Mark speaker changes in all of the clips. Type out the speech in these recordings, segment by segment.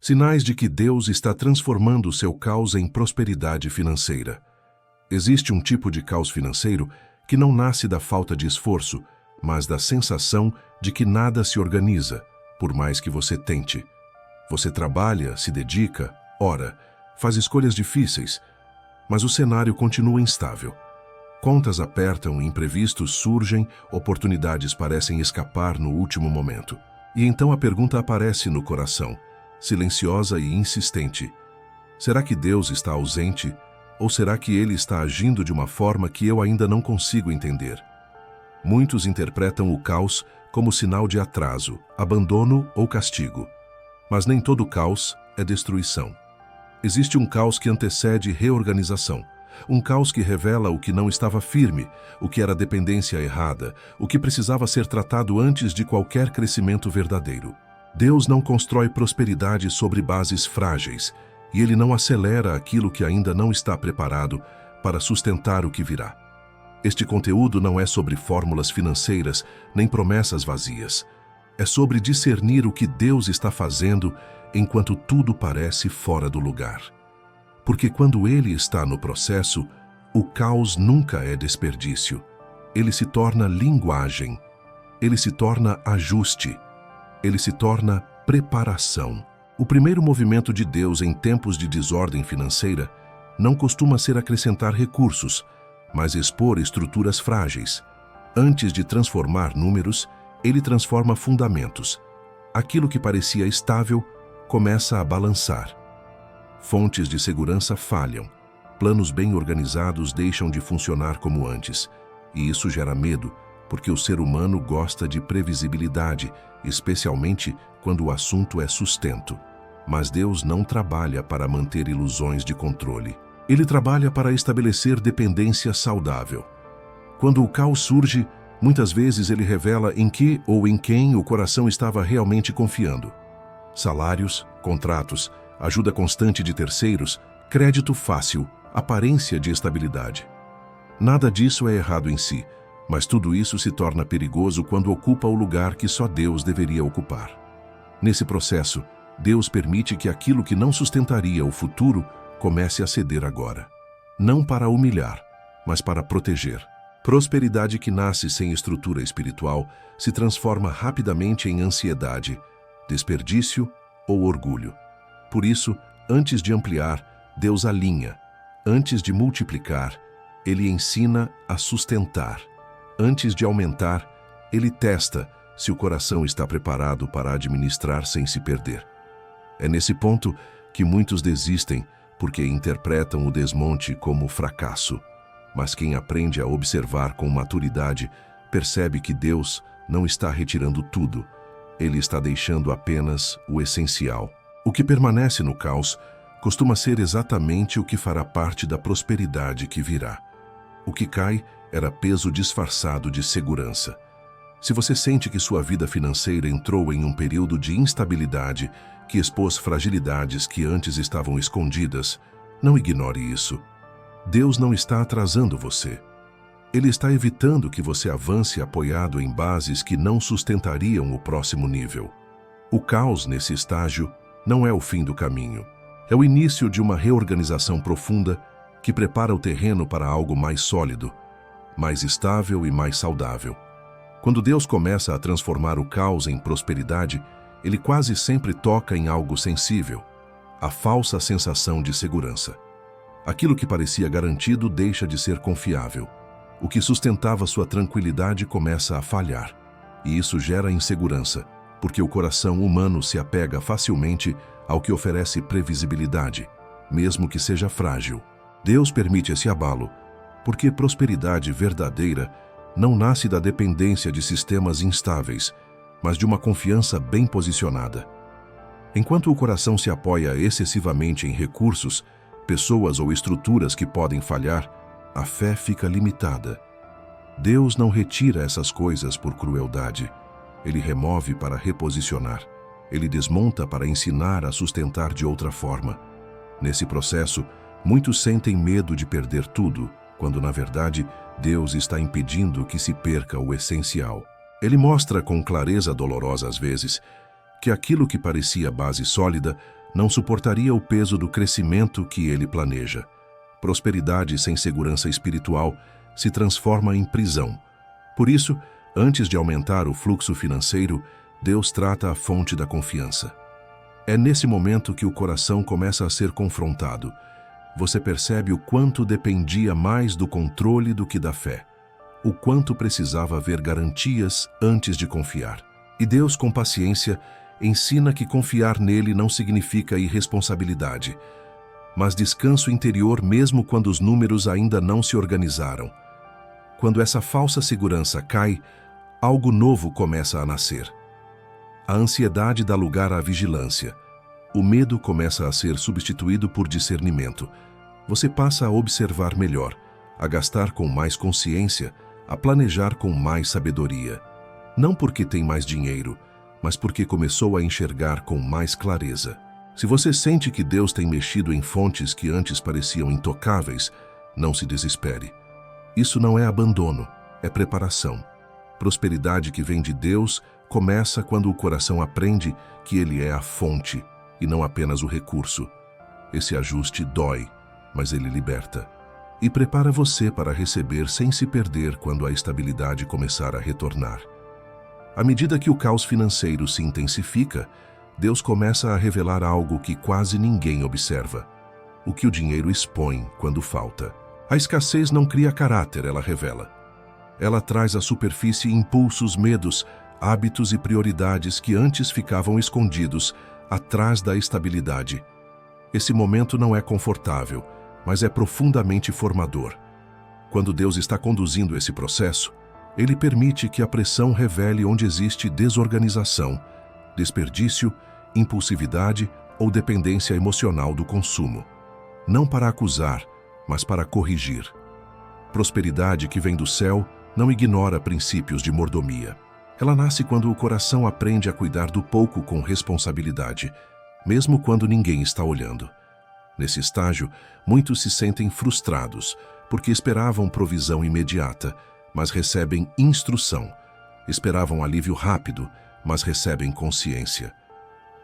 Speaker 1: Sinais de que Deus está transformando seu caos em prosperidade financeira. Existe um tipo de caos financeiro que não nasce da falta de esforço, mas da sensação de que nada se organiza, por mais que você tente. Você trabalha, se dedica, ora, faz escolhas difíceis, mas o cenário continua instável. Contas apertam, imprevistos surgem, oportunidades parecem escapar no último momento. E então a pergunta aparece no coração, silenciosa e insistente. Será que Deus está ausente? Ou será que Ele está agindo de uma forma que eu ainda não consigo entender? Muitos interpretam o caos como sinal de atraso, abandono ou castigo. Mas nem todo caos é destruição. Existe um caos que antecede reorganização. Um caos que revela o que não estava firme, o que era dependência errada, o que precisava ser tratado antes de qualquer crescimento verdadeiro. Deus não constrói prosperidade sobre bases frágeis, e Ele não acelera aquilo que ainda não está preparado para sustentar o que virá. Este conteúdo não é sobre fórmulas financeiras nem promessas vazias. É sobre discernir o que Deus está fazendo enquanto tudo parece fora do lugar. Porque quando Ele está no processo, o caos nunca é desperdício. Ele se torna linguagem. Ele se torna ajuste. Ele se torna preparação. O primeiro movimento de Deus em tempos de desordem financeira não costuma ser acrescentar recursos, mas expor estruturas frágeis. Antes de transformar números, Ele transforma fundamentos. Aquilo que parecia estável começa a balançar. Fontes de segurança falham. Planos bem organizados deixam de funcionar como antes. E isso gera medo, porque o ser humano gosta de previsibilidade, especialmente quando o assunto é sustento. Mas Deus não trabalha para manter ilusões de controle. Ele trabalha para estabelecer dependência saudável. Quando o caos surge, muitas vezes ele revela em que ou em quem o coração estava realmente confiando. Salários, contratos, ajuda constante de terceiros, crédito fácil, aparência de estabilidade. Nada disso é errado em si, mas tudo isso se torna perigoso quando ocupa o lugar que só Deus deveria ocupar. Nesse processo, Deus permite que aquilo que não sustentaria o futuro comece a ceder agora. Não para humilhar, mas para proteger. Prosperidade que nasce sem estrutura espiritual se transforma rapidamente em ansiedade, desperdício ou orgulho. Por isso, antes de ampliar, Deus alinha. Antes de multiplicar, Ele ensina a sustentar. Antes de aumentar, Ele testa se o coração está preparado para administrar sem se perder. É nesse ponto que muitos desistem porque interpretam o desmonte como fracasso. Mas quem aprende a observar com maturidade percebe que Deus não está retirando tudo. Ele está deixando apenas o essencial. O que permanece no caos costuma ser exatamente o que fará parte da prosperidade que virá. O que cai era peso disfarçado de segurança. Se você sente que sua vida financeira entrou em um período de instabilidade que expôs fragilidades que antes estavam escondidas, não ignore isso. Deus não está atrasando você. Ele está evitando que você avance apoiado em bases que não sustentariam o próximo nível. O caos nesse estágio não é o fim do caminho. É o início de uma reorganização profunda que prepara o terreno para algo mais sólido, mais estável e mais saudável. Quando Deus começa a transformar o caos em prosperidade, Ele quase sempre toca em algo sensível, a falsa sensação de segurança. Aquilo que parecia garantido deixa de ser confiável. O que sustentava sua tranquilidade começa a falhar. E isso gera insegurança, porque o coração humano se apega facilmente ao que oferece previsibilidade, mesmo que seja frágil. Deus permite esse abalo, porque prosperidade verdadeira não nasce da dependência de sistemas instáveis, mas de uma confiança bem posicionada. Enquanto o coração se apoia excessivamente em recursos, pessoas ou estruturas que podem falhar, a fé fica limitada. Deus não retira essas coisas por crueldade. Ele remove para reposicionar. Ele desmonta para ensinar a sustentar de outra forma. Nesse processo, muitos sentem medo de perder tudo, quando na verdade Deus está impedindo que se perca o essencial. Ele mostra com clareza dolorosa às vezes que aquilo que parecia base sólida não suportaria o peso do crescimento que ele planeja. Prosperidade sem segurança espiritual se transforma em prisão. Por isso, antes de aumentar o fluxo financeiro, Deus trata a fonte da confiança. É nesse momento que o coração começa a ser confrontado. Você percebe o quanto dependia mais do controle do que da fé. O quanto precisava ver garantias antes de confiar. E Deus, com paciência, ensina que confiar nele não significa irresponsabilidade, mas descanso interior mesmo quando os números ainda não se organizaram. Quando essa falsa segurança cai, algo novo começa a nascer. A ansiedade dá lugar à vigilância. O medo começa a ser substituído por discernimento. Você passa a observar melhor, a gastar com mais consciência, a planejar com mais sabedoria. Não porque tem mais dinheiro, mas porque começou a enxergar com mais clareza. Se você sente que Deus tem mexido em fontes que antes pareciam intocáveis, não se desespere. Isso não é abandono, é preparação. Prosperidade que vem de Deus começa quando o coração aprende que Ele é a fonte e não apenas o recurso. Esse ajuste dói, mas ele liberta. E prepara você para receber sem se perder quando a estabilidade começar a retornar. À medida que o caos financeiro se intensifica, Deus começa a revelar algo que quase ninguém observa: o que o dinheiro expõe quando falta. A escassez não cria caráter, ela revela. Ela traz à superfície impulsos, medos, hábitos e prioridades que antes ficavam escondidos atrás da estabilidade. Esse momento não é confortável, mas é profundamente formador. Quando Deus está conduzindo esse processo, Ele permite que a pressão revele onde existe desorganização, desperdício, impulsividade ou dependência emocional do consumo. Não para acusar, mas para corrigir. Prosperidade que vem do céu não ignora princípios de mordomia. Ela nasce quando o coração aprende a cuidar do pouco com responsabilidade, mesmo quando ninguém está olhando. Nesse estágio, muitos se sentem frustrados, porque esperavam provisão imediata, mas recebem instrução. Esperavam alívio rápido, mas recebem consciência.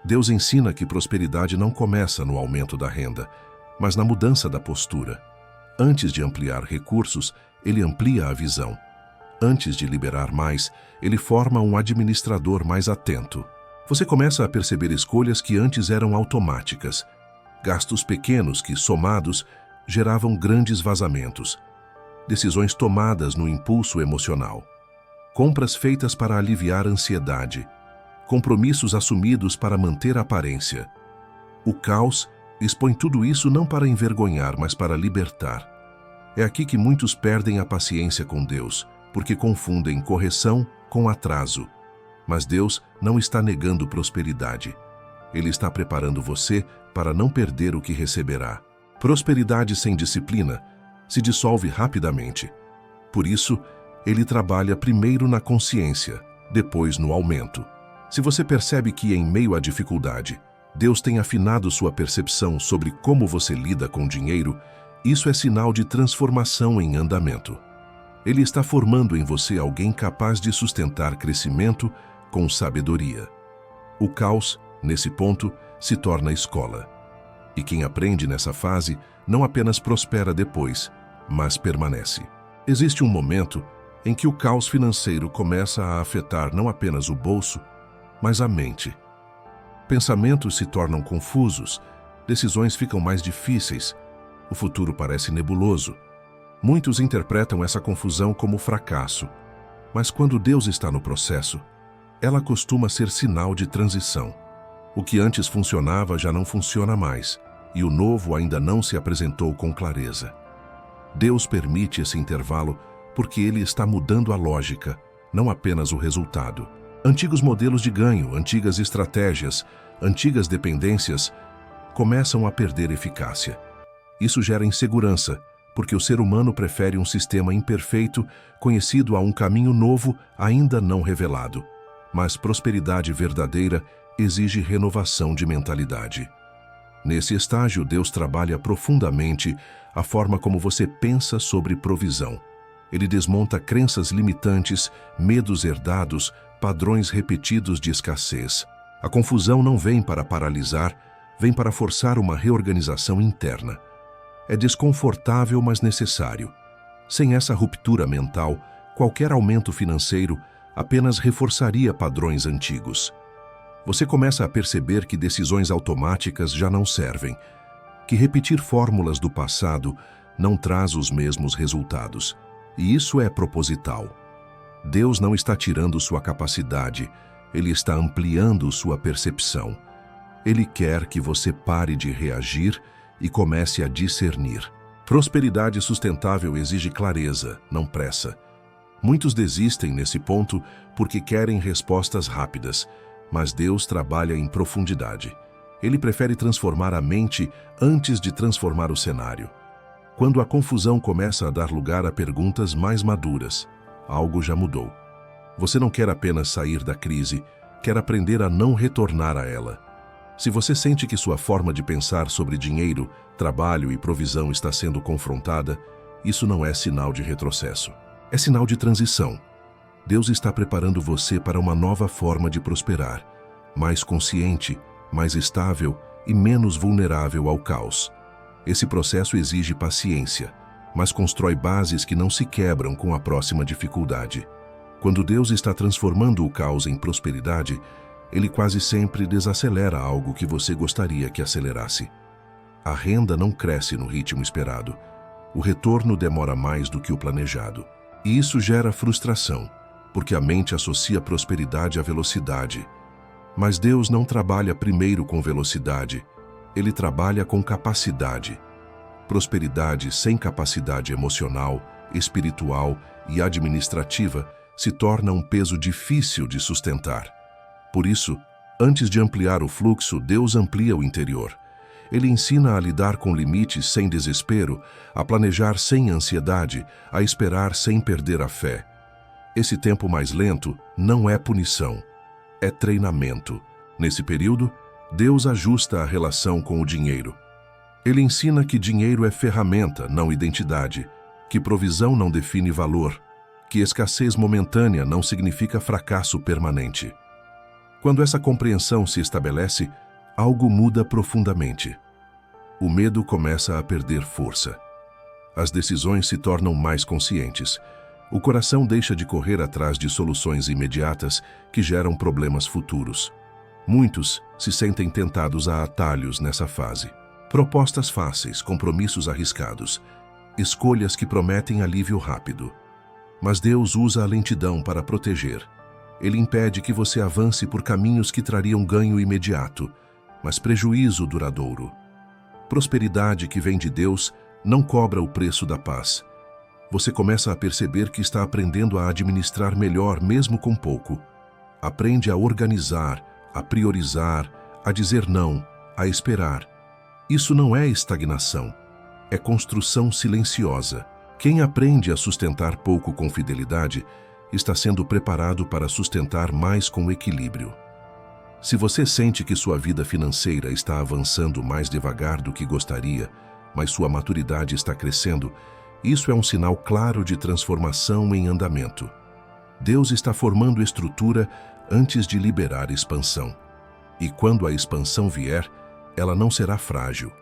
Speaker 1: Deus ensina que prosperidade não começa no aumento da renda, mas na mudança da postura. Antes de ampliar recursos, Ele amplia a visão. Antes de liberar mais, Ele forma um administrador mais atento. Você começa a perceber escolhas que antes eram automáticas, gastos pequenos que, somados, geravam grandes vazamentos, decisões tomadas no impulso emocional, compras feitas para aliviar a ansiedade, compromissos assumidos para manter a aparência. O caos expõe tudo isso não para envergonhar, mas para libertar. É aqui que muitos perdem a paciência com Deus, porque confundem correção com atraso. Mas Deus não está negando prosperidade. Ele está preparando você para não perder o que receberá. Prosperidade sem disciplina se dissolve rapidamente. Por isso, Ele trabalha primeiro na consciência, depois no aumento. Se você percebe que, em meio à dificuldade, Deus tem afinado sua percepção sobre como você lida com dinheiro, isso é sinal de transformação em andamento. Ele está formando em você alguém capaz de sustentar crescimento com sabedoria. O caos, nesse ponto, se torna escola. E quem aprende nessa fase não apenas prospera depois, mas permanece. Existe um momento em que o caos financeiro começa a afetar não apenas o bolso, mas a mente. Pensamentos se tornam confusos, decisões ficam mais difíceis, o futuro parece nebuloso. Muitos interpretam essa confusão como fracasso, mas quando Deus está no processo, ela costuma ser sinal de transição. O que antes funcionava já não funciona mais, e o novo ainda não se apresentou com clareza. Deus permite esse intervalo porque Ele está mudando a lógica, não apenas o resultado. Antigos modelos de ganho, antigas estratégias, antigas dependências começam a perder eficácia. Isso gera insegurança, porque o ser humano prefere um sistema imperfeito, conhecido a um caminho novo ainda não revelado. Mas prosperidade verdadeira exige renovação de mentalidade. Nesse estágio, Deus trabalha profundamente a forma como você pensa sobre provisão. Ele desmonta crenças limitantes, medos herdados, padrões repetidos de escassez. A confusão não vem para paralisar, vem para forçar uma reorganização interna. É desconfortável, mas necessário. Sem essa ruptura mental, qualquer aumento financeiro apenas reforçaria padrões antigos. Você começa a perceber que decisões automáticas já não servem, que repetir fórmulas do passado não traz os mesmos resultados. E isso é proposital. Deus não está tirando sua capacidade, Ele está ampliando sua percepção. Ele quer que você pare de reagir e comece a discernir. Prosperidade sustentável exige clareza, não pressa. Muitos desistem nesse ponto porque querem respostas rápidas, mas Deus trabalha em profundidade. Ele prefere transformar a mente antes de transformar o cenário. Quando a confusão começa a dar lugar a perguntas mais maduras, algo já mudou. Você não quer apenas sair da crise, quer aprender a não retornar a ela. Se você sente que sua forma de pensar sobre dinheiro, trabalho e provisão está sendo confrontada, isso não é sinal de retrocesso. É sinal de transição. Deus está preparando você para uma nova forma de prosperar, mais consciente, mais estável e menos vulnerável ao caos. Esse processo exige paciência, mas constrói bases que não se quebram com a próxima dificuldade. Quando Deus está transformando o caos em prosperidade, Ele quase sempre desacelera algo que você gostaria que acelerasse. A renda não cresce no ritmo esperado. O retorno demora mais do que o planejado. E isso gera frustração, porque a mente associa prosperidade à velocidade. Mas Deus não trabalha primeiro com velocidade, Ele trabalha com capacidade. Prosperidade sem capacidade emocional, espiritual e administrativa se torna um peso difícil de sustentar. Por isso, antes de ampliar o fluxo, Deus amplia o interior. Ele ensina a lidar com limites sem desespero, a planejar sem ansiedade, a esperar sem perder a fé. Esse tempo mais lento não é punição, é treinamento. Nesse período, Deus ajusta a relação com o dinheiro. Ele ensina que dinheiro é ferramenta, não identidade, que provisão não define valor, que escassez momentânea não significa fracasso permanente. Quando essa compreensão se estabelece, algo muda profundamente. O medo começa a perder força. As decisões se tornam mais conscientes. O coração deixa de correr atrás de soluções imediatas que geram problemas futuros. Muitos se sentem tentados a atalhos nessa fase. Propostas fáceis, compromissos arriscados, escolhas que prometem alívio rápido. Mas Deus usa a lentidão para proteger. Ele impede que você avance por caminhos que trariam ganho imediato, mas prejuízo duradouro. Prosperidade que vem de Deus não cobra o preço da paz. Você começa a perceber que está aprendendo a administrar melhor mesmo com pouco. Aprende a organizar, a priorizar, a dizer não, a esperar. Isso não é estagnação, é construção silenciosa. Quem aprende a sustentar pouco com fidelidade está sendo preparado para sustentar mais com equilíbrio. Se você sente que sua vida financeira está avançando mais devagar do que gostaria, mas sua maturidade está crescendo, isso é um sinal claro de transformação em andamento. Deus está formando estrutura antes de liberar expansão. E quando a expansão vier, ela não será frágil.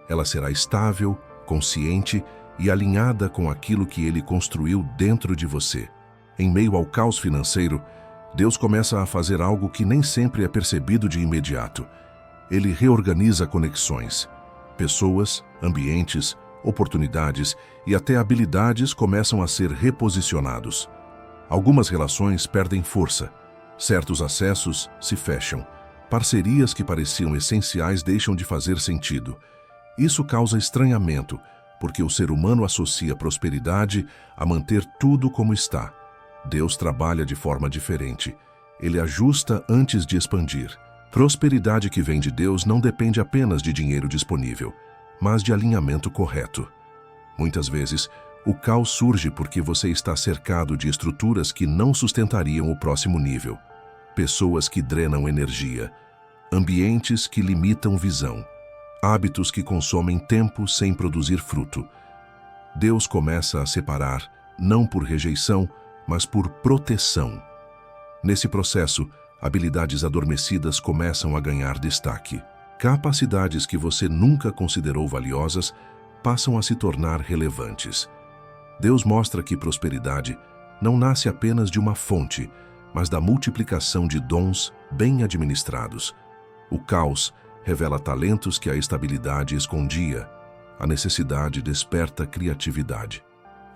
Speaker 1: Ela será estável, consciente e alinhada com aquilo que Ele construiu dentro de você. Em meio ao caos financeiro, Deus começa a fazer algo que nem sempre é percebido de imediato. Ele reorganiza conexões. Pessoas, ambientes, oportunidades e até habilidades começam a ser reposicionados. Algumas relações perdem força, certos acessos se fecham, parcerias que pareciam essenciais deixam de fazer sentido. Isso causa estranhamento, porque o ser humano associa prosperidade a manter tudo como está. Deus trabalha de forma diferente. Ele ajusta antes de expandir. Prosperidade que vem de Deus não depende apenas de dinheiro disponível, mas de alinhamento correto. Muitas vezes, o caos surge porque você está cercado de estruturas que não sustentariam o próximo nível. Pessoas que drenam energia, ambientes que limitam visão, hábitos que consomem tempo sem produzir fruto. Deus começa a separar, não por rejeição, mas por proteção. Nesse processo, habilidades adormecidas começam a ganhar destaque. Capacidades que você nunca considerou valiosas passam a se tornar relevantes. Deus mostra que prosperidade não nasce apenas de uma fonte, mas da multiplicação de dons bem administrados. O caos revela talentos que a estabilidade escondia. A necessidade desperta criatividade.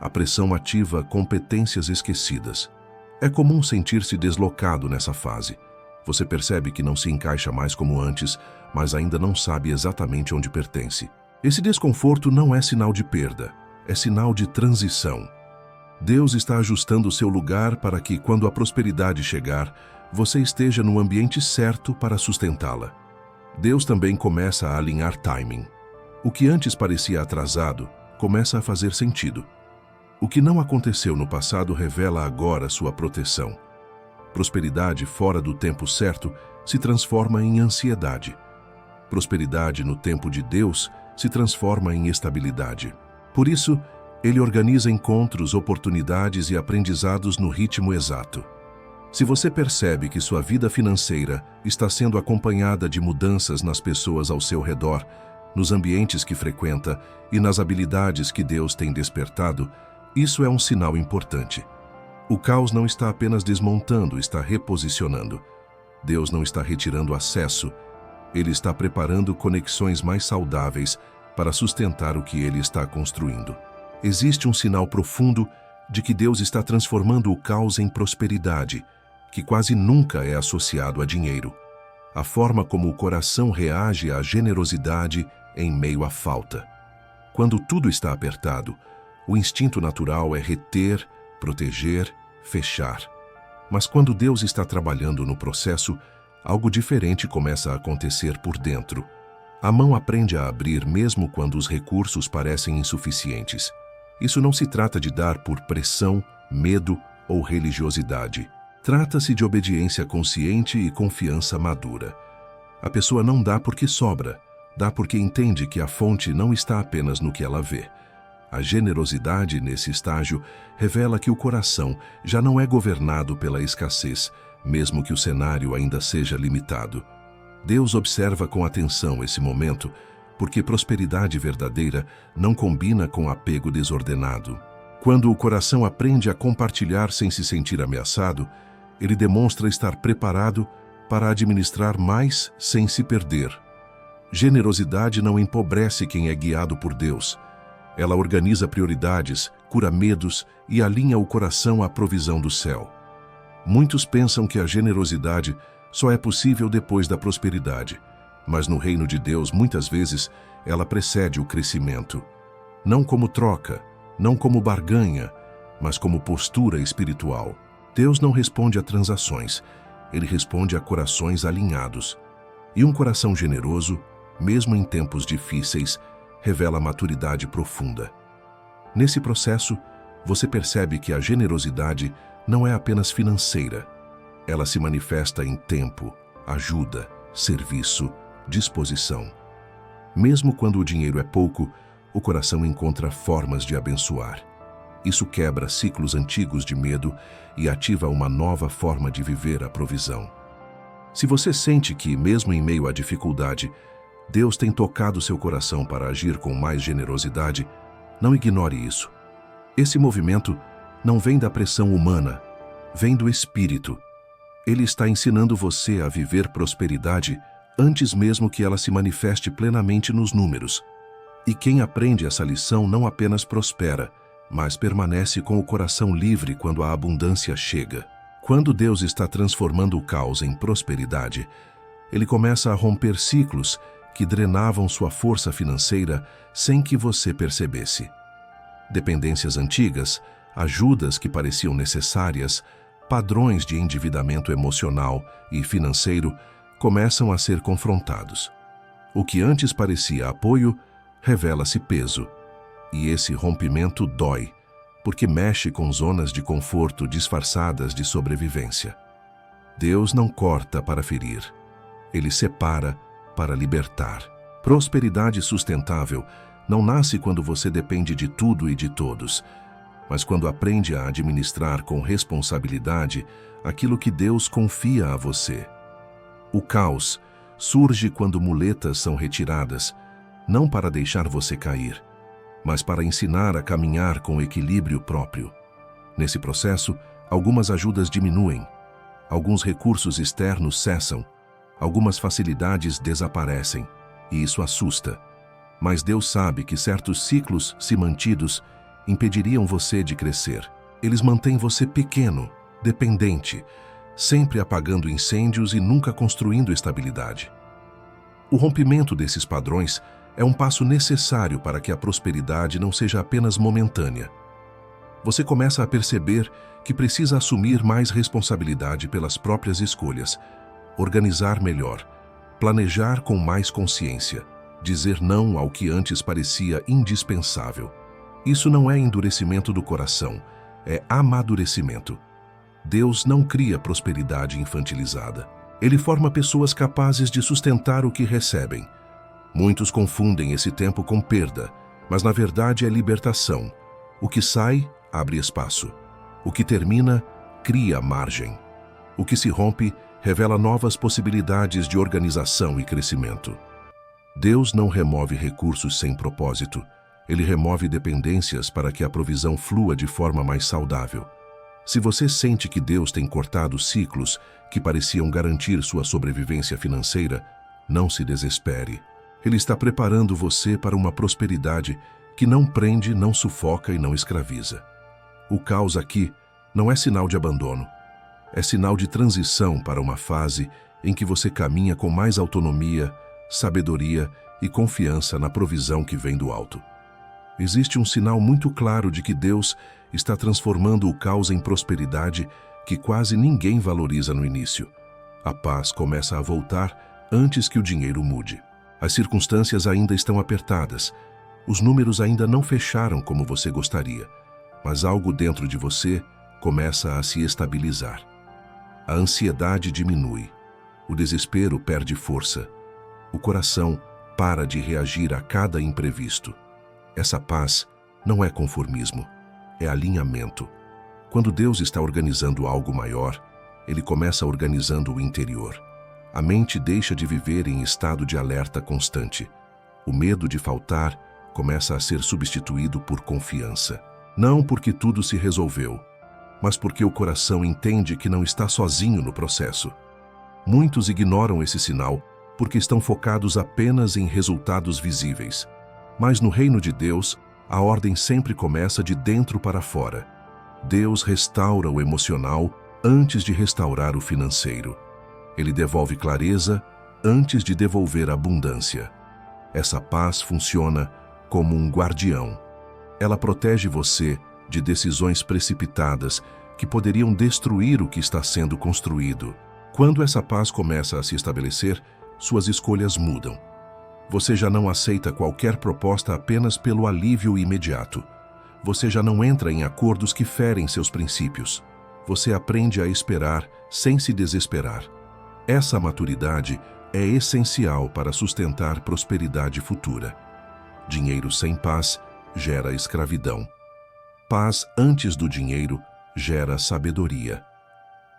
Speaker 1: A pressão ativa competências esquecidas. É comum sentir-se deslocado nessa fase. Você percebe que não se encaixa mais como antes, mas ainda não sabe exatamente onde pertence. Esse desconforto não é sinal de perda, é sinal de transição. Deus está ajustando o seu lugar para que, quando a prosperidade chegar, você esteja no ambiente certo para sustentá-la. Deus também começa a alinhar timing. O que antes parecia atrasado começa a fazer sentido. O que não aconteceu no passado revela agora sua proteção. Prosperidade fora do tempo certo se transforma em ansiedade. Prosperidade no tempo de Deus se transforma em estabilidade. Por isso, Ele organiza encontros, oportunidades e aprendizados no ritmo exato. Se você percebe que sua vida financeira está sendo acompanhada de mudanças nas pessoas ao seu redor, nos ambientes que frequenta e nas habilidades que Deus tem despertado, isso é um sinal importante. O caos não está apenas desmontando, está reposicionando. Deus não está retirando acesso, Ele está preparando conexões mais saudáveis para sustentar o que Ele está construindo. Existe um sinal profundo de que Deus está transformando o caos em prosperidade, que quase nunca é associado a dinheiro. A forma como o coração reage à generosidade em meio à falta. Quando tudo está apertado, o instinto natural é reter, proteger, fechar. Mas quando Deus está trabalhando no processo, algo diferente começa a acontecer por dentro. A mão aprende a abrir mesmo quando os recursos parecem insuficientes. Isso não se trata de dar por pressão, medo ou religiosidade. Trata-se de obediência consciente e confiança madura. A pessoa não dá porque sobra, dá porque entende que a fonte não está apenas no que ela vê. A generosidade nesse estágio revela que o coração já não é governado pela escassez, mesmo que o cenário ainda seja limitado. Deus observa com atenção esse momento, porque prosperidade verdadeira não combina com apego desordenado. Quando o coração aprende a compartilhar sem se sentir ameaçado, ele demonstra estar preparado para administrar mais sem se perder. Generosidade não empobrece quem é guiado por Deus. Ela organiza prioridades, cura medos e alinha o coração à provisão do céu. Muitos pensam que a generosidade só é possível depois da prosperidade, mas no reino de Deus, muitas vezes, ela precede o crescimento. Não como troca, não como barganha, mas como postura espiritual. Deus não responde a transações, Ele responde a corações alinhados. E um coração generoso, mesmo em tempos difíceis, revela maturidade profunda. Nesse processo, você percebe que a generosidade não é apenas financeira. Ela se manifesta em tempo, ajuda, serviço, disposição. Mesmo quando o dinheiro é pouco, o coração encontra formas de abençoar. Isso quebra ciclos antigos de medo e ativa uma nova forma de viver a provisão. Se você sente que, mesmo em meio à dificuldade, Deus tem tocado seu coração para agir com mais generosidade, não ignore isso. Esse movimento não vem da pressão humana, vem do Espírito. Ele está ensinando você a viver prosperidade antes mesmo que ela se manifeste plenamente nos números. E quem aprende essa lição não apenas prospera, mas permanece com o coração livre quando a abundância chega. Quando Deus está transformando o caos em prosperidade, Ele começa a romper ciclos que drenavam sua força financeira sem que você percebesse. Dependências antigas, ajudas que pareciam necessárias, padrões de endividamento emocional e financeiro começam a ser confrontados. O que antes parecia apoio, revela-se peso. E esse rompimento dói, porque mexe com zonas de conforto disfarçadas de sobrevivência. Deus não corta para ferir. Ele separa para libertar. Prosperidade sustentável não nasce quando você depende de tudo e de todos, mas quando aprende a administrar com responsabilidade aquilo que Deus confia a você. O caos surge quando muletas são retiradas, não para deixar você cair, mas para ensinar a caminhar com equilíbrio próprio. Nesse processo, algumas ajudas diminuem, alguns recursos externos cessam, algumas facilidades desaparecem, e isso assusta. Mas Deus sabe que certos ciclos, se mantidos, impediriam você de crescer. Eles mantêm você pequeno, dependente, sempre apagando incêndios e nunca construindo estabilidade. O rompimento desses padrões é um passo necessário para que a prosperidade não seja apenas momentânea. Você começa a perceber que precisa assumir mais responsabilidade pelas próprias escolhas, organizar melhor, planejar com mais consciência, dizer não ao que antes parecia indispensável. Isso não é endurecimento do coração, é amadurecimento. Deus não cria prosperidade infantilizada. Ele forma pessoas capazes de sustentar o que recebem. Muitos confundem esse tempo com perda, mas na verdade é libertação. O que sai, abre espaço. O que termina, cria margem. O que se rompe, revela novas possibilidades de organização e crescimento. Deus não remove recursos sem propósito. Ele remove dependências para que a provisão flua de forma mais saudável. Se você sente que Deus tem cortado ciclos que pareciam garantir sua sobrevivência financeira, não se desespere. Ele está preparando você para uma prosperidade que não prende, não sufoca e não escraviza. O caos aqui não é sinal de abandono. É sinal de transição para uma fase em que você caminha com mais autonomia, sabedoria e confiança na provisão que vem do alto. Existe um sinal muito claro de que Deus está transformando o caos em prosperidade que quase ninguém valoriza no início. A paz começa a voltar antes que o dinheiro mude. As circunstâncias ainda estão apertadas. Os números ainda não fecharam como você gostaria, mas algo dentro de você começa a se estabilizar. A ansiedade diminui. O desespero perde força. O coração para de reagir a cada imprevisto. Essa paz não é conformismo, é alinhamento. Quando Deus está organizando algo maior, Ele começa organizando o interior. A mente deixa de viver em estado de alerta constante. O medo de faltar começa a ser substituído por confiança. Não porque tudo se resolveu, mas porque o coração entende que não está sozinho no processo. Muitos ignoram esse sinal porque estão focados apenas em resultados visíveis. Mas no reino de Deus, a ordem sempre começa de dentro para fora. Deus restaura o emocional antes de restaurar o financeiro. Ele devolve clareza antes de devolver abundância. Essa paz funciona como um guardião. Ela protege você de decisões precipitadas que poderiam destruir o que está sendo construído. Quando essa paz começa a se estabelecer, suas escolhas mudam. Você já não aceita qualquer proposta apenas pelo alívio imediato. Você já não entra em acordos que ferem seus princípios. Você aprende a esperar sem se desesperar. Essa maturidade é essencial para sustentar prosperidade futura. Dinheiro sem paz gera escravidão. Paz antes do dinheiro gera sabedoria.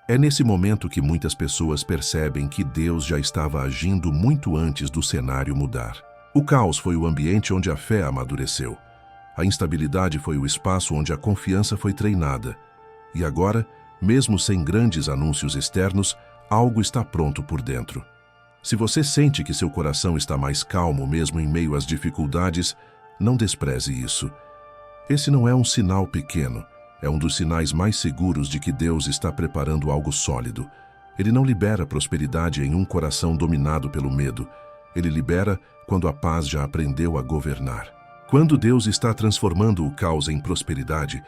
Speaker 1: É nesse momento que muitas pessoas percebem que Deus já estava agindo muito antes do cenário mudar. O caos foi o ambiente onde a fé amadureceu. A instabilidade foi o espaço onde a confiança foi treinada. E agora, mesmo sem grandes anúncios externos, algo está pronto por dentro. Se você sente que seu coração está mais calmo mesmo em meio às dificuldades, não despreze isso. Esse não é um sinal pequeno. É um dos sinais mais seguros de que Deus está preparando algo sólido. Ele não libera prosperidade em um coração dominado pelo medo. Ele libera quando a paz já aprendeu a governar. Quando Deus está transformando o caos em prosperidade,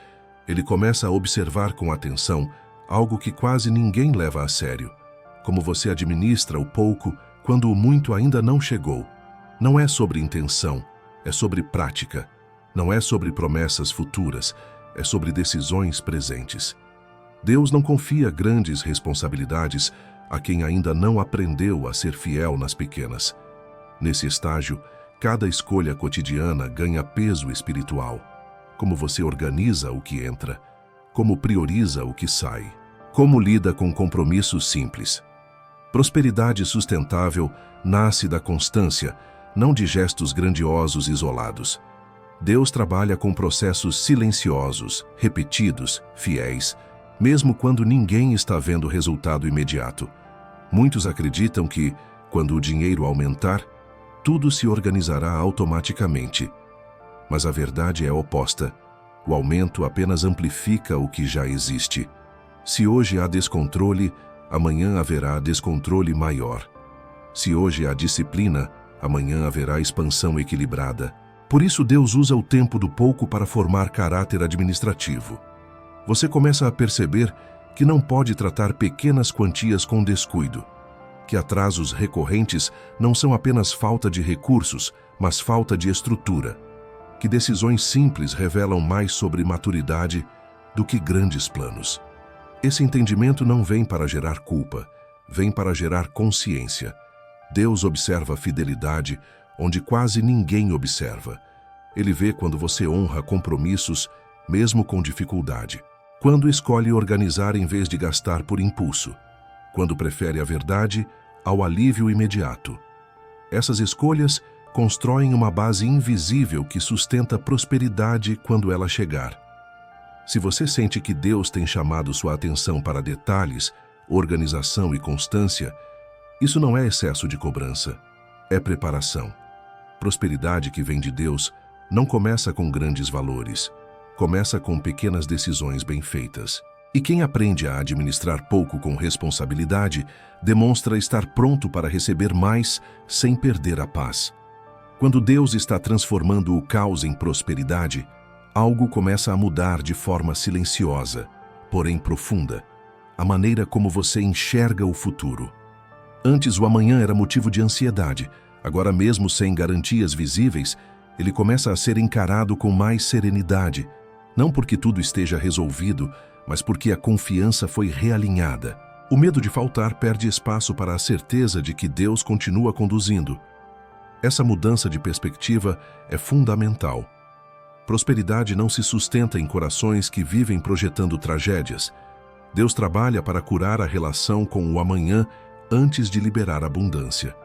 Speaker 1: Ele começa a observar com atenção algo que quase ninguém leva a sério. Como você administra o pouco quando o muito ainda não chegou. Não é sobre intenção, é sobre prática. Não é sobre promessas futuras, é sobre decisões presentes. Deus não confia grandes responsabilidades a quem ainda não aprendeu a ser fiel nas pequenas. Nesse estágio, cada escolha cotidiana ganha peso espiritual. Como você organiza o que entra, como prioriza o que sai, como lida com compromissos simples. Prosperidade sustentável nasce da constância, não de gestos grandiosos isolados. Deus trabalha com processos silenciosos, repetidos, fiéis, mesmo quando ninguém está vendo o resultado imediato. Muitos acreditam que, quando o dinheiro aumentar, tudo se organizará automaticamente. Mas a verdade é oposta. O aumento apenas amplifica o que já existe. Se hoje há descontrole, amanhã haverá descontrole maior. Se hoje há disciplina, amanhã haverá expansão equilibrada. Por isso Deus usa o tempo do pouco para formar caráter administrativo. Você começa a perceber que não pode tratar pequenas quantias com descuido, que atrasos recorrentes não são apenas falta de recursos, mas falta de estrutura, que decisões simples revelam mais sobre maturidade do que grandes planos. Esse entendimento não vem para gerar culpa, vem para gerar consciência. Deus observa fidelidade onde quase ninguém observa. Ele vê quando você honra compromissos, mesmo com dificuldade. Quando escolhe organizar em vez de gastar por impulso. Quando prefere a verdade ao alívio imediato. Essas escolhas constroem uma base invisível que sustenta a prosperidade quando ela chegar. Se você sente que Deus tem chamado sua atenção para detalhes, organização e constância, isso não é excesso de cobrança, é preparação. Prosperidade que vem de Deus não começa com grandes valores, começa com pequenas decisões bem feitas. E quem aprende a administrar pouco com responsabilidade demonstra estar pronto para receber mais sem perder a paz. Quando Deus está transformando o caos em prosperidade, algo começa a mudar de forma silenciosa, porém profunda, a maneira como você enxerga o futuro. Antes o amanhã era motivo de ansiedade, agora mesmo sem garantias visíveis, ele começa a ser encarado com mais serenidade, não porque tudo esteja resolvido, mas porque a confiança foi realinhada. O medo de faltar perde espaço para a certeza de que Deus continua conduzindo. Essa mudança de perspectiva é fundamental. Prosperidade não se sustenta em corações que vivem projetando tragédias. Deus trabalha para curar a relação com o amanhã antes de liberar abundância.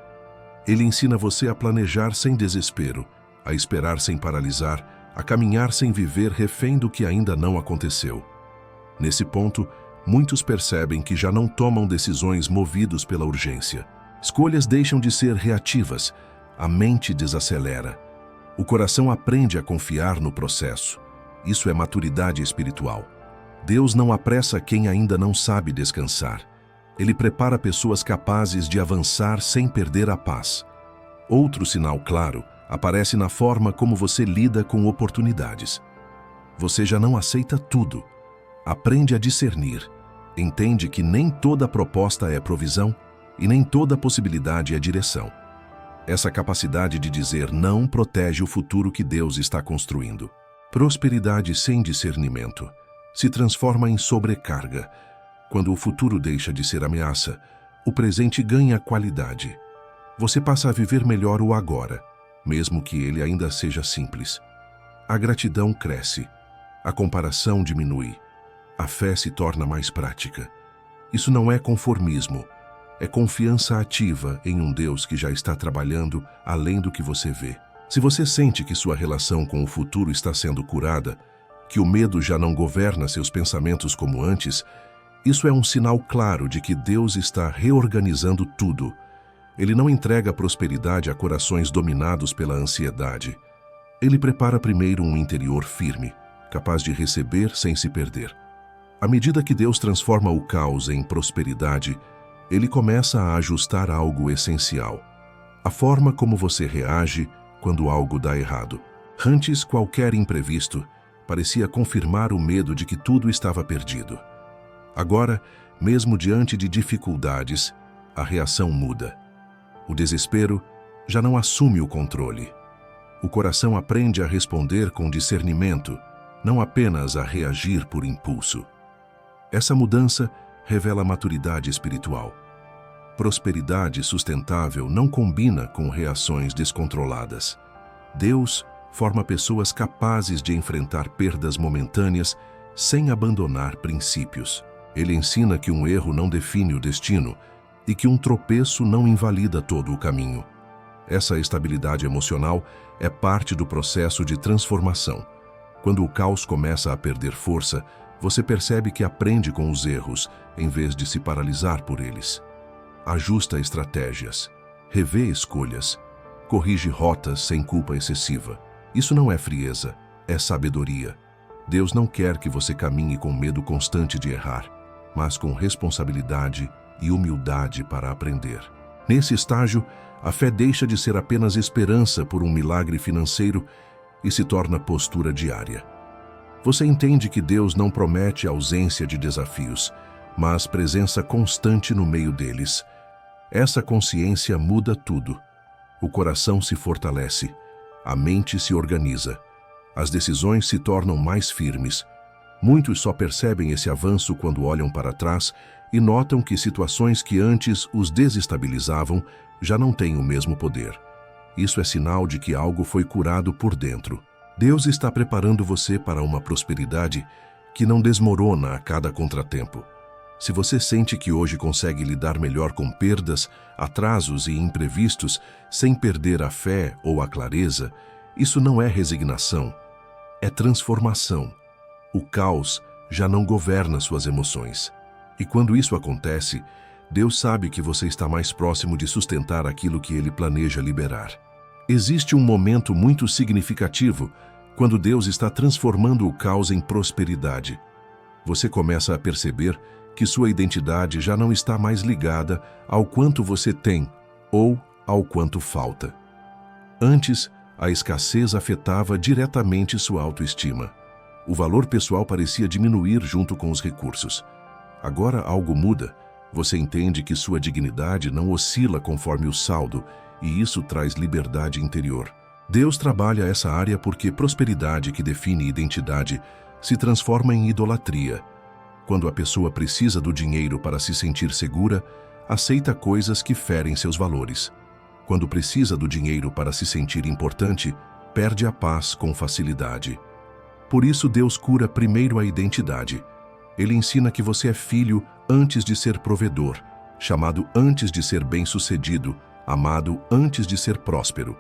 Speaker 1: Ele ensina você a planejar sem desespero, a esperar sem paralisar, a caminhar sem viver refém do que ainda não aconteceu. Nesse ponto, muitos percebem que já não tomam decisões movidos pela urgência. Escolhas deixam de ser reativas, a mente desacelera. O coração aprende a confiar no processo. Isso é maturidade espiritual. Deus não apressa quem ainda não sabe descansar. Ele prepara pessoas capazes de avançar sem perder a paz. Outro sinal claro aparece na forma como você lida com oportunidades. Você já não aceita tudo. Aprende a discernir. Entende que nem toda proposta é provisão e nem toda possibilidade é direção. Essa capacidade de dizer não protege o futuro que Deus está construindo. Prosperidade sem discernimento se transforma em sobrecarga. Quando o futuro deixa de ser ameaça, o presente ganha qualidade. Você passa a viver melhor o agora, mesmo que ele ainda seja simples. A gratidão cresce, a comparação diminui, a fé se torna mais prática. Isso não é conformismo, é confiança ativa em um Deus que já está trabalhando além do que você vê. Se você sente que sua relação com o futuro está sendo curada, que o medo já não governa seus pensamentos como antes, isso é um sinal claro de que Deus está reorganizando tudo. Ele não entrega prosperidade a corações dominados pela ansiedade. Ele prepara primeiro um interior firme, capaz de receber sem se perder. À medida que Deus transforma o caos em prosperidade, ele começa a ajustar algo essencial. A forma como você reage quando algo dá errado. Antes, qualquer imprevisto parecia confirmar o medo de que tudo estava perdido. Agora, mesmo diante de dificuldades, a reação muda. O desespero já não assume o controle. O coração aprende a responder com discernimento, não apenas a reagir por impulso. Essa mudança revela maturidade espiritual. Prosperidade sustentável não combina com reações descontroladas. Deus forma pessoas capazes de enfrentar perdas momentâneas sem abandonar princípios. Ele ensina que um erro não define o destino e que um tropeço não invalida todo o caminho. Essa estabilidade emocional é parte do processo de transformação. Quando o caos começa a perder força, você percebe que aprende com os erros, em vez de se paralisar por eles. Ajusta estratégias, revê escolhas, corrige rotas sem culpa excessiva. Isso não é frieza, é sabedoria. Deus não quer que você caminhe com medo constante de errar, mas com responsabilidade e humildade para aprender. Nesse estágio, a fé deixa de ser apenas esperança por um milagre financeiro e se torna postura diária. Você entende que Deus não promete ausência de desafios, mas presença constante no meio deles. Essa consciência muda tudo. O coração se fortalece, a mente se organiza, as decisões se tornam mais firmes. Muitos só percebem esse avanço quando olham para trás e notam que situações que antes os desestabilizavam já não têm o mesmo poder. Isso é sinal de que algo foi curado por dentro. Deus está preparando você para uma prosperidade que não desmorona a cada contratempo. Se você sente que hoje consegue lidar melhor com perdas, atrasos e imprevistos sem perder a fé ou a clareza, isso não é resignação, é transformação. O caos já não governa suas emoções. E quando isso acontece, Deus sabe que você está mais próximo de sustentar aquilo que Ele planeja liberar. Existe um momento muito significativo quando Deus está transformando o caos em prosperidade. Você começa a perceber que sua identidade já não está mais ligada ao quanto você tem ou ao quanto falta. Antes, a escassez afetava diretamente sua autoestima. O valor pessoal parecia diminuir junto com os recursos. Agora algo muda. Você entende que sua dignidade não oscila conforme o saldo, e isso traz liberdade interior. Deus trabalha essa área porque prosperidade que define identidade se transforma em idolatria. Quando a pessoa precisa do dinheiro para se sentir segura, aceita coisas que ferem seus valores. Quando precisa do dinheiro para se sentir importante, perde a paz com facilidade. Por isso Deus cura primeiro a identidade. Ele ensina que você é filho antes de ser provedor, chamado antes de ser bem-sucedido, amado antes de ser próspero.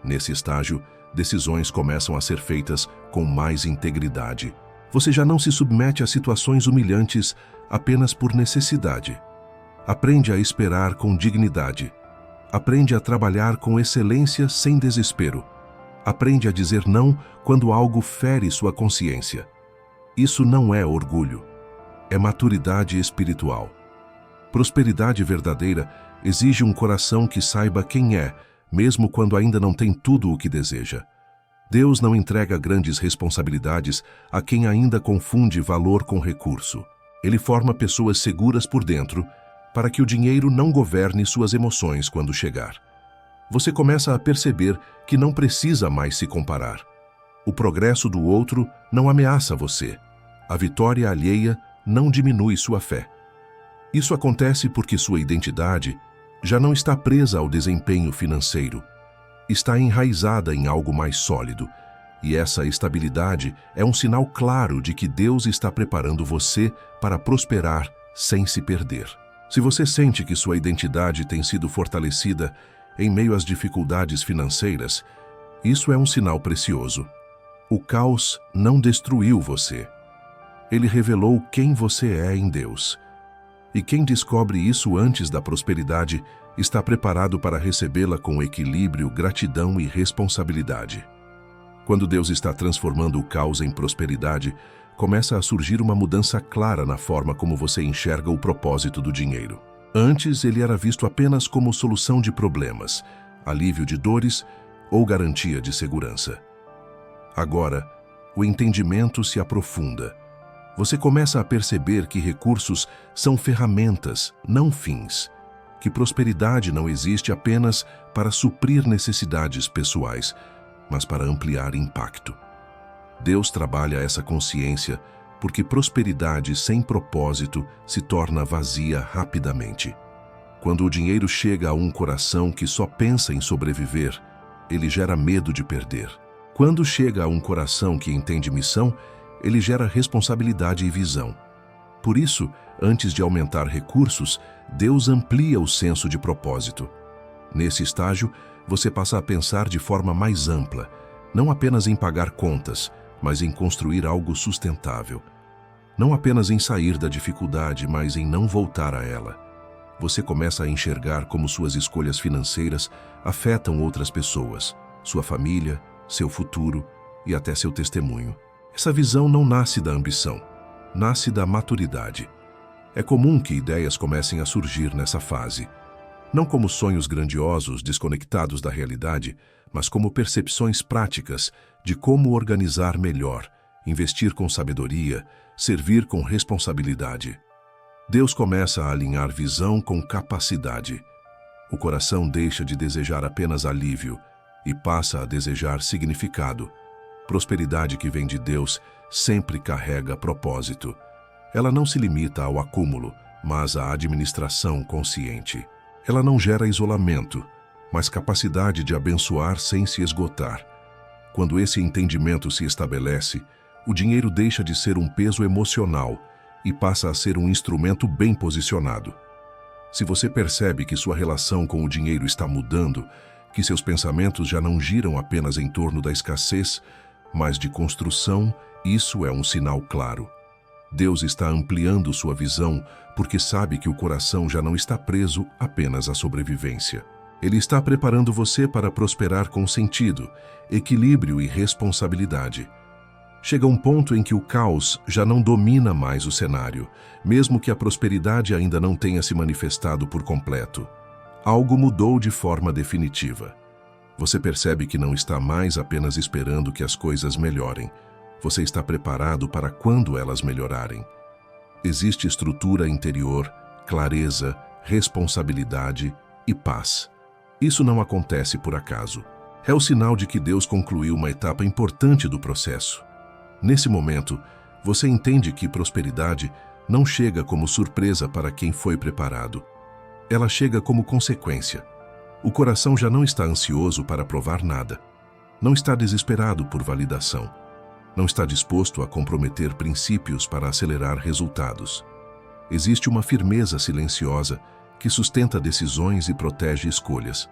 Speaker 1: Nesse estágio, decisões começam a ser feitas com mais integridade. Você já não se submete a situações humilhantes apenas por necessidade. Aprende a esperar com dignidade. Aprende a trabalhar com excelência sem desespero. Aprende a dizer não quando algo fere sua consciência. Isso não é orgulho, é maturidade espiritual. Prosperidade verdadeira exige um coração que saiba quem é, mesmo quando ainda não tem tudo o que deseja. Deus não entrega grandes responsabilidades a quem ainda confunde valor com recurso. Ele forma pessoas seguras por dentro para que o dinheiro não governe suas emoções quando chegar. Você começa a perceber que não precisa mais se comparar. O progresso do outro não ameaça você. A vitória alheia não diminui sua fé. Isso acontece porque sua identidade já não está presa ao desempenho financeiro. Está enraizada em algo mais sólido, e essa estabilidade é um sinal claro de que Deus está preparando você para prosperar sem se perder. Se você sente que sua identidade tem sido fortalecida em meio às dificuldades financeiras, isso é um sinal precioso. O caos não destruiu você. Ele revelou quem você é em Deus. E quem descobre isso antes da prosperidade está preparado para recebê-la com equilíbrio, gratidão e responsabilidade. Quando Deus está transformando o caos em prosperidade, começa a surgir uma mudança clara na forma como você enxerga o propósito do dinheiro. Antes, ele era visto apenas como solução de problemas, alívio de dores ou garantia de segurança. Agora, o entendimento se aprofunda. Você começa a perceber que recursos são ferramentas, não fins. Que prosperidade não existe apenas para suprir necessidades pessoais, mas para ampliar impacto. Deus trabalha essa consciência porque prosperidade sem propósito se torna vazia rapidamente. Quando o dinheiro chega a um coração que só pensa em sobreviver, ele gera medo de perder. Quando chega a um coração que entende missão, ele gera responsabilidade e visão. Por isso, antes de aumentar recursos, Deus amplia o senso de propósito. Nesse estágio, você passa a pensar de forma mais ampla, não apenas em pagar contas, mas em construir algo sustentável. Não apenas em sair da dificuldade, mas em não voltar a ela. Você começa a enxergar como suas escolhas financeiras afetam outras pessoas, sua família, seu futuro e até seu testemunho. Essa visão não nasce da ambição, nasce da maturidade. É comum que ideias comecem a surgir nessa fase, não como sonhos grandiosos desconectados da realidade, mas como percepções práticas de como organizar melhor, investir com sabedoria, servir com responsabilidade. Deus começa a alinhar visão com capacidade. O coração deixa de desejar apenas alívio e passa a desejar significado. Prosperidade que vem de Deus sempre carrega propósito. Ela não se limita ao acúmulo, mas à administração consciente. Ela não gera isolamento, mas capacidade de abençoar sem se esgotar. Quando esse entendimento se estabelece, o dinheiro deixa de ser um peso emocional e passa a ser um instrumento bem posicionado. Se você percebe que sua relação com o dinheiro está mudando, que seus pensamentos já não giram apenas em torno da escassez, mas de construção, isso é um sinal claro. Deus está ampliando sua visão porque sabe que o coração já não está preso apenas à sobrevivência. Ele está preparando você para prosperar com sentido, equilíbrio e responsabilidade. Chega um ponto em que o caos já não domina mais o cenário, mesmo que a prosperidade ainda não tenha se manifestado por completo. Algo mudou de forma definitiva. Você percebe que não está mais apenas esperando que as coisas melhorem. Você está preparado para quando elas melhorarem. Existe estrutura interior, clareza, responsabilidade e paz. Isso não acontece por acaso. É o sinal de que Deus concluiu uma etapa importante do processo. Nesse momento, você entende que prosperidade não chega como surpresa para quem foi preparado. Ela chega como consequência. O coração já não está ansioso para provar nada. Não está desesperado por validação. Não está disposto a comprometer princípios para acelerar resultados. Existe uma firmeza silenciosa que sustenta decisões e protege escolhas.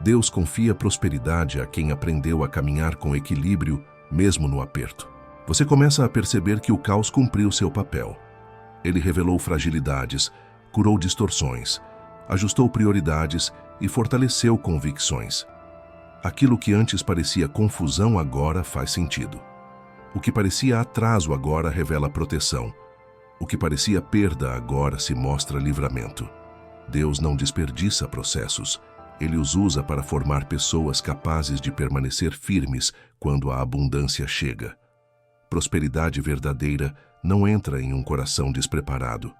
Speaker 1: Deus confia prosperidade a quem aprendeu a caminhar com equilíbrio, mesmo no aperto. Você começa a perceber que o caos cumpriu seu papel. Ele revelou fragilidades, curou distorções, ajustou prioridades e fortaleceu convicções. Aquilo que antes parecia confusão agora faz sentido. O que parecia atraso agora revela proteção. O que parecia perda agora se mostra livramento. Deus não desperdiça processos. Ele os usa para formar pessoas capazes de permanecer firmes quando a abundância chega. Prosperidade verdadeira não entra em um coração despreparado.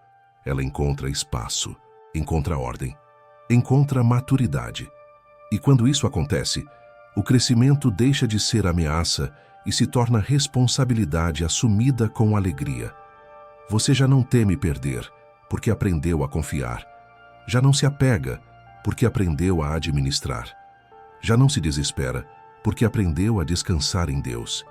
Speaker 1: Ela encontra espaço, encontra ordem, encontra maturidade. E quando isso acontece, o crescimento deixa de ser ameaça e se torna responsabilidade assumida com alegria. Você já não teme perder, porque aprendeu a confiar. Já não se apega, porque aprendeu a administrar. Já não se desespera, porque aprendeu a descansar em Deus.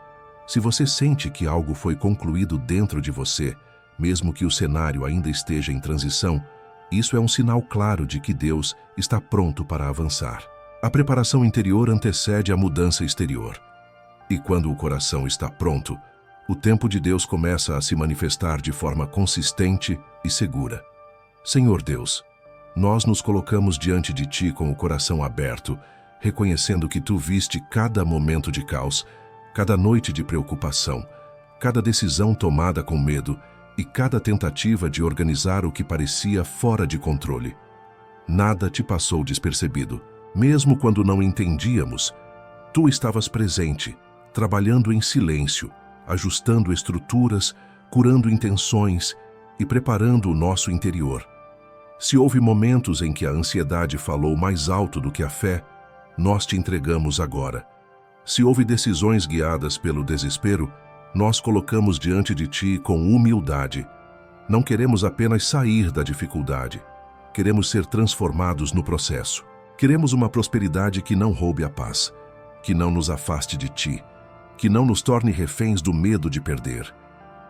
Speaker 1: Se você sente que algo foi concluído dentro de você, mesmo que o cenário ainda esteja em transição, isso é um sinal claro de que Deus está pronto para avançar. A preparação interior antecede a mudança exterior. E quando o coração está pronto, o tempo de Deus começa a se manifestar de forma consistente e segura. Senhor Deus, nós nos colocamos diante de Ti com o coração aberto, reconhecendo que Tu viste cada momento de caos, cada noite de preocupação, cada decisão tomada com medo e cada tentativa de organizar o que parecia fora de controle. Nada te passou despercebido. Mesmo quando não entendíamos, Tu estavas presente, trabalhando em silêncio, ajustando estruturas, curando intenções e preparando o nosso interior. Se houve momentos em que a ansiedade falou mais alto do que a fé, nós te entregamos agora. Se houve decisões guiadas pelo desespero, nós colocamos diante de Ti com humildade. Não queremos apenas sair da dificuldade. Queremos ser transformados no processo. Queremos uma prosperidade que não roube a paz, que não nos afaste de Ti, que não nos torne reféns do medo de perder.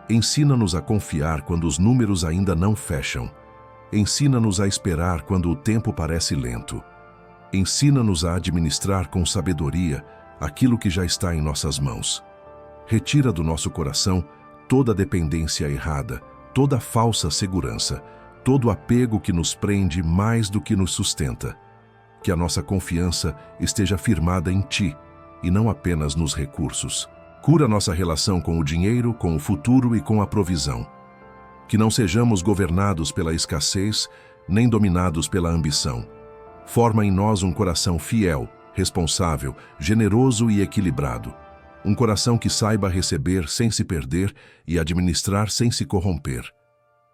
Speaker 1: Ensina-nos a confiar quando os números ainda não fecham. Ensina-nos a esperar quando o tempo parece lento. Ensina-nos a administrar com sabedoria aquilo que já está em nossas mãos. Retira do nosso coração toda dependência errada, toda falsa segurança, todo apego que nos prende mais do que nos sustenta. Que a nossa confiança esteja firmada em Ti e não apenas nos recursos. Cura nossa relação com o dinheiro, com o futuro e com a provisão. Que não sejamos governados pela escassez, nem dominados pela ambição. Forma em nós um coração fiel, responsável, generoso e equilibrado. Um coração que saiba receber sem se perder e administrar sem se corromper.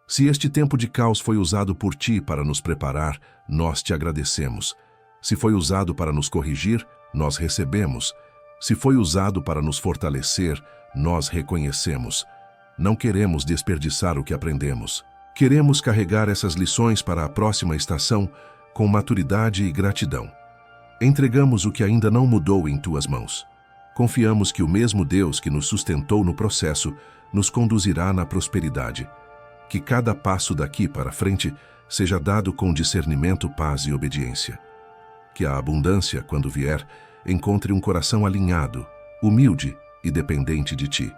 Speaker 1: Se este tempo de caos foi usado por Ti para nos preparar, nós Te agradecemos. Se foi usado para nos corrigir, nós recebemos. Se foi usado para nos fortalecer, nós reconhecemos. Não queremos desperdiçar o que aprendemos. Queremos carregar essas lições para a próxima estação com maturidade e gratidão. Entregamos o que ainda não mudou em Tuas mãos. Confiamos que o mesmo Deus que nos sustentou no processo nos conduzirá na prosperidade. Que cada passo daqui para frente seja dado com discernimento, paz e obediência. Que a abundância, quando vier, encontre um coração alinhado, humilde e dependente de Ti.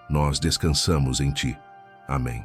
Speaker 1: Nós descansamos em Ti. Amém.